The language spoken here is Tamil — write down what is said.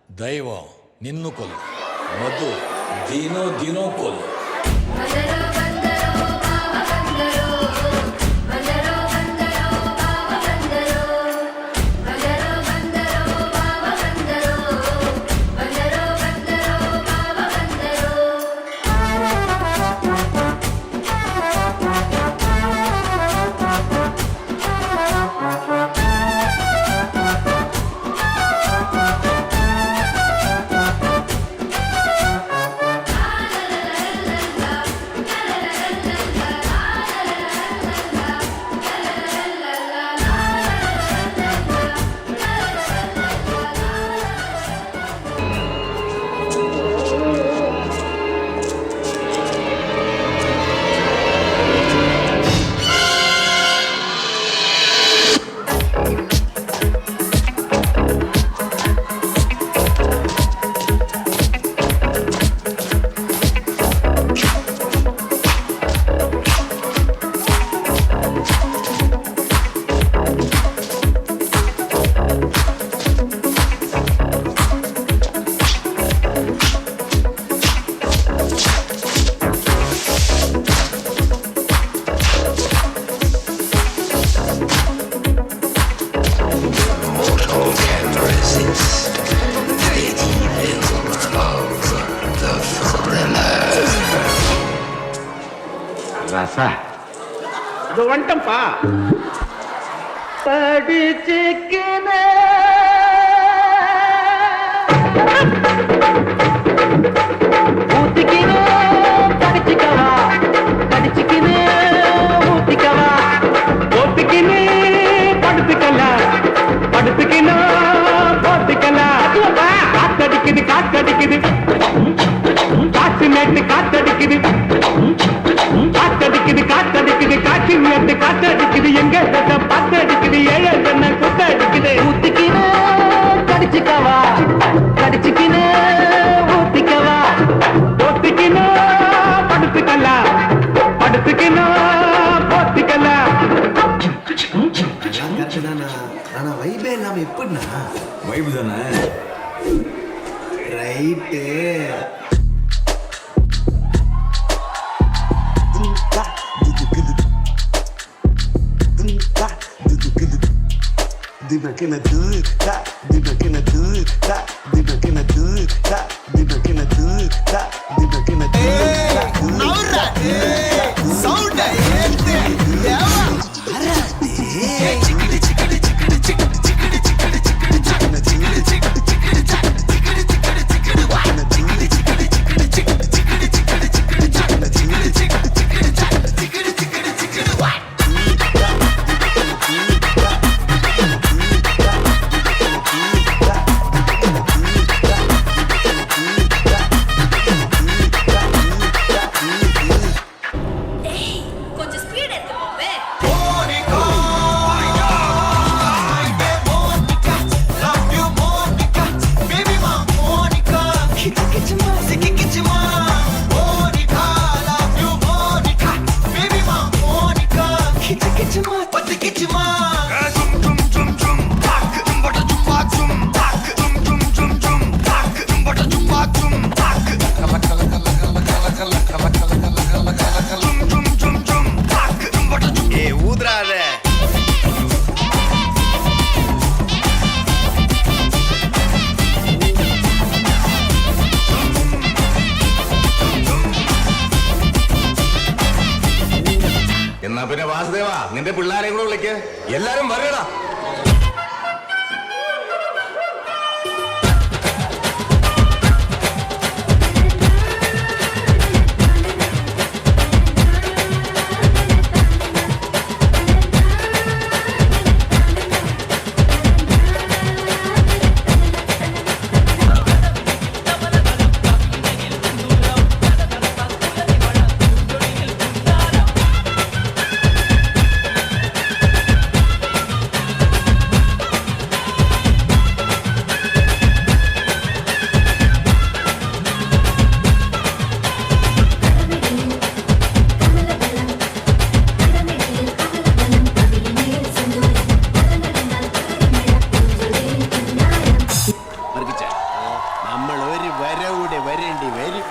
ದೈವ ನಿನ್ನು ಕೊಲ್ಲು, ಮಧು ದಿನೋ ದಿನೋ ಕೊಲ್ಲು. அது வந்துட்டம்பா. படிச்சுக்கின ஊத்திக்கின படிச்சுக்கவா, படிச்சுக்கின ஊத்திக்கவா, ஓத்திக்கின படுத்துக்கல, படுத்துக்கின போத்திக்கல. காத்தடிக்குது காத்தடிக்குது காசு நேட்டு காத்தடிக்குது, காத்தடிக்குது காத்தடிக்குது காட்சி உயர்த்து காத்தடிக்குது, எங்க பாத்தடிக்குது, ஏழை என்ன குத்தடிக்குது. ஊத்திக்கின கடிச்சுக்கவா, கடிச்சுக்கின ஊத்திக்கவா, ஊத்திக்கின படுத்துக்கல, படுத்துக்கின போத்திக்கல. ஆனா வைபே இல்லாம எப்படின்னா வைபு தானே. Right. Dime que me gusta, dime que me gusta, dime que me gusta, dime que me gusta, dime que me gusta. Ahora, sound este, yeah. Chiquiti chiquiti chiquiti chiquiti chiquiti chiquiti chiquiti chiquiti chiquiti chiquiti എന്നാ പിന്നെ വാസുദേവ നിന്റെ പിള്ളേരെയും കൂടെ വിളിക്ക്, എല്ലാരും വരടാ. വെരി